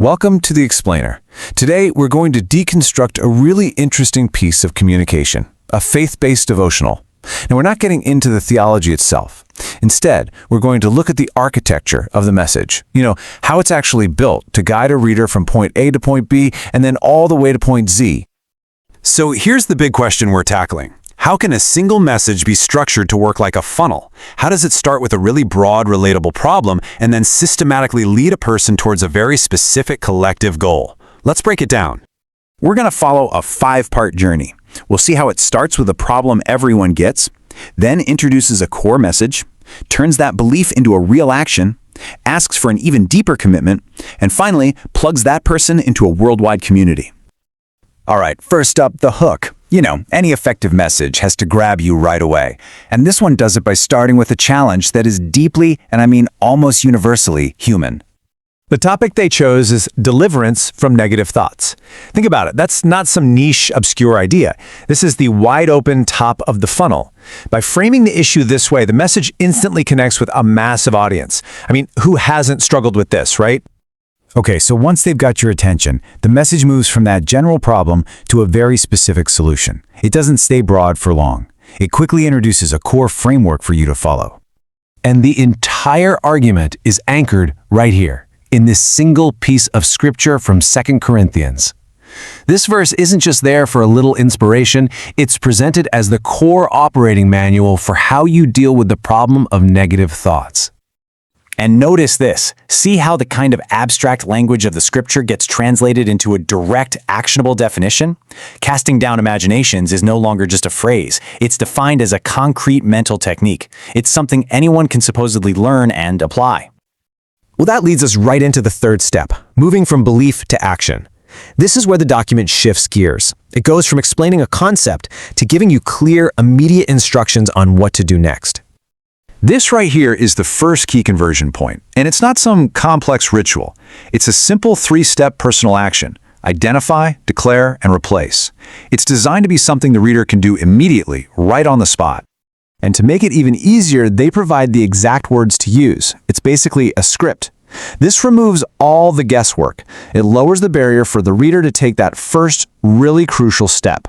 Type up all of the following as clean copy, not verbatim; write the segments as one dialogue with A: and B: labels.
A: Welcome to The Explainer. Today, we're going to deconstruct a really interesting piece of communication, a faith-based devotional. Now, we're not getting into the theology itself. Instead, we're going to look at the architecture of the message, how it's actually built to guide a reader from point A to point B and then all the way to point Z.
B: So here's the big question we're tackling. How can a single message be structured to work like a funnel? How does it start with a really broad, relatable problem and then systematically lead a person towards a very specific collective goal? Let's break it down.
C: We're going to follow a 5-part journey. We'll see how it starts with a problem everyone gets, then introduces a core message, turns that belief into a real action, asks for an even deeper commitment, and finally plugs that person into a worldwide community. All right, first up, the hook. Any effective message has to grab you right away. And this one does it by starting with a challenge that is deeply, and I mean almost universally, human.
A: The topic they chose is deliverance from negative thoughts. Think about it. That's not some niche, obscure idea. This is the wide-open top of the funnel. By framing the issue this way, the message instantly connects with a massive audience. I mean, who hasn't struggled with this, right?
C: Okay, so once they've got your attention, the message moves from that general problem to a very specific solution. It doesn't stay broad for long. It quickly introduces a core framework for you to follow.
D: And the entire argument is anchored right here, in this single piece of scripture from 2 Corinthians. This verse isn't just there for a little inspiration, it's presented as the core operating manual for how you deal with the problem of negative thoughts.
C: And notice this. See how the kind of abstract language of the scripture gets translated into a direct, actionable definition? Casting down imaginations is no longer just a phrase. It's defined as a concrete mental technique. It's something anyone can supposedly learn and apply.
A: Well, that leads us right into the third step, moving from belief to action. This is where the document shifts gears. It goes from explaining a concept to giving you clear, immediate instructions on what to do next.
B: This right here is the first key conversion point, and it's not some complex ritual. It's a simple 3-step personal action: identify, declare, and replace. It's designed to be something the reader can do immediately, right on the spot.
A: And to make it even easier, they provide the exact words to use. It's basically a script. This removes all the guesswork. It lowers the barrier for the reader to take that first, really crucial step.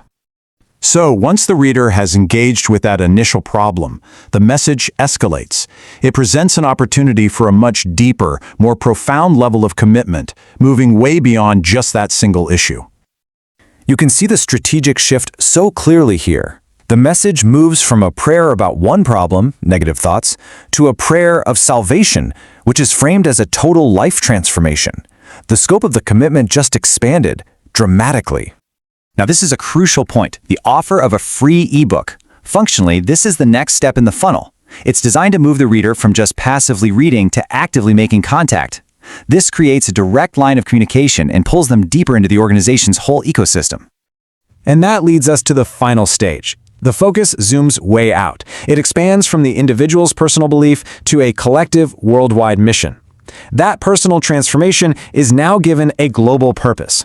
B: So once the reader has engaged with that initial problem, the message escalates. It presents an opportunity for a much deeper, more profound level of commitment, moving way beyond just that single issue.
A: You can see the strategic shift so clearly here. The message moves from a prayer about one problem, negative thoughts, to a prayer of salvation, which is framed as a total life transformation. The scope of the commitment just expanded dramatically.
C: Now, this is a crucial point, the offer of a free ebook. Functionally, this is the next step in the funnel. It's designed to move the reader from just passively reading to actively making contact. This creates a direct line of communication and pulls them deeper into the organization's whole ecosystem.
A: And that leads us to the final stage. The focus zooms way out. It expands from the individual's personal belief to a collective worldwide mission. That personal transformation is now given a global purpose.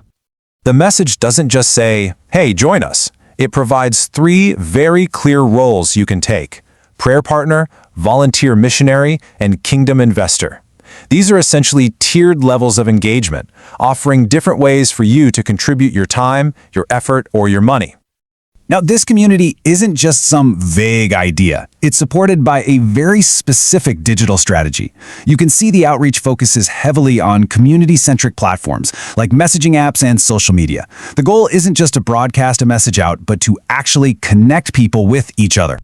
B: The message doesn't just say, "Hey, join us." It provides 3 very clear roles you can take: prayer partner, volunteer missionary, and kingdom investor. These are essentially tiered levels of engagement, offering different ways for you to contribute your time, your effort, or your money.
C: Now, this community isn't just some vague idea. It's supported by a very specific digital strategy. You can see the outreach focuses heavily on community-centric platforms like messaging apps and social media. The goal isn't just to broadcast a message out, but to actually connect people with each other.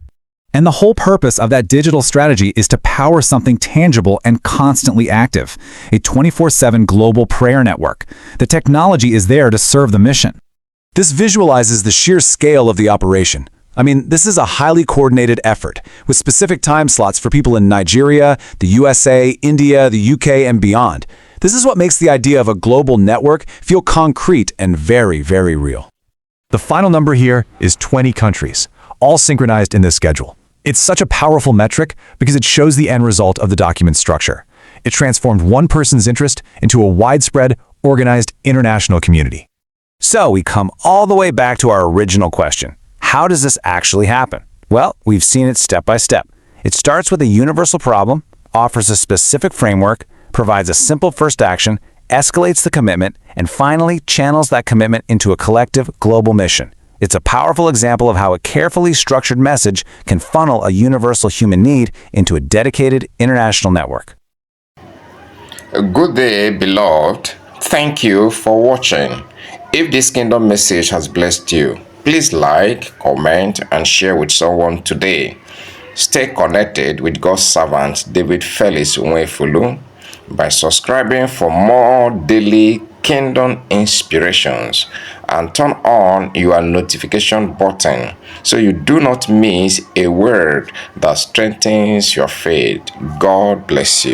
C: And the whole purpose of that digital strategy is to power something tangible and constantly active, a 24/7 global prayer network. The technology is there to serve the mission.
B: This visualizes the sheer scale of the operation. I mean, this is a highly coordinated effort, with specific time slots for people in Nigeria, the USA, India, the UK, and beyond. This is what makes the idea of a global network feel concrete and very, very real. The final number here is 20 countries, all synchronized in this schedule. It's such a powerful metric because it shows the end result of the document structure. It transformed one person's interest into a widespread, organized international community.
C: So we come all the way back to our original question. How does this actually happen? Well, we've seen it step by step. It starts with a universal problem, offers a specific framework, provides a simple first action,
A: escalates the commitment, and finally channels that commitment into a collective global mission. It's a powerful example of how a carefully structured message can funnel a universal human need into a dedicated international network.
E: Good day, beloved. Thank you for watching. If this kingdom message has blessed you, please like, comment, and share with someone today. Stay connected with God's servant David Felix Nwefulu by subscribing for more daily kingdom inspirations, and turn on your notification button so you do not miss a word that strengthens your faith. God bless you.